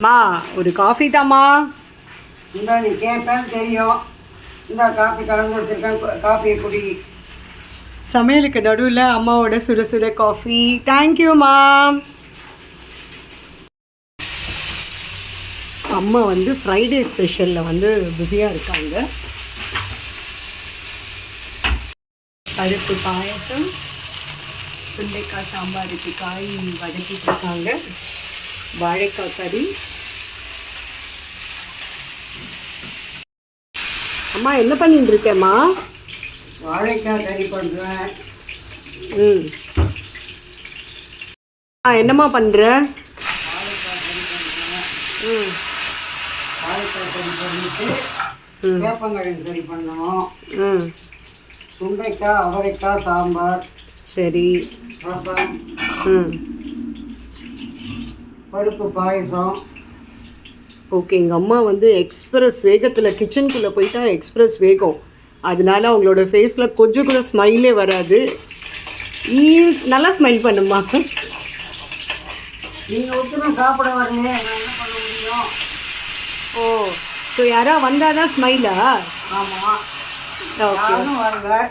அம்மா ஒரு காஃபி தாம்மா. இந்த நீ கேட்பேன்னு தெரியும். இந்த காஃபி கலந்து வச்சுருக்கேன், காஃபியை குடி. சமையலுக்கு நடுவில் அம்மாவோட சுட சுட காஃபி. தேங்க்யூம்மா. அம்மா வந்து ஃப்ரைடே ஸ்பெஷலில் வந்து பிஸியாக இருக்காங்க. பருப்பு பாயசம், சுண்டைக்காய் சாம்பாருக்கு காய் வதக்கிட்டு இருக்காங்க, வாழைக்காய் கறி. அம்மா என்ன பண்ணிட்டு இருக்கேம்மா? வாழைக்காய் கறி பண்ணுறேன். என்னம்மா பண்ணுற? வாழைக்காய் கறி பண்ணுறேன். வாழைக்காய் கறி பண்ணிட்டு வேப்பங்கிழங்கு கறி பண்ணணும். சுண்டைக்காய் அவரைக்காய் சாம்பார். சரி. ரசம். பருப்பு பாயசம். ஓகே. எங்கள் அம்மா வந்து எக்ஸ்பிரஸ் வேகத்தில் கிச்சனுக்குள்ளே போயிட்டா எக்ஸ்பிரஸ் வேகம். அதனால அவங்களோட ஃபேஸில் கொஞ்சம் கூட ஸ்மைலே வராது. நல்லா ஸ்மைல் பண்ணுமா? நீங்கள் ஒத்துணும் சாப்பிட வரலையே, நான் என்ன பண்ண முடியும்? ஓ, ஸோ யாராவது வந்தால் தான் ஸ்மைலா? ஆமாம், ஓகே. யாரும் வரல.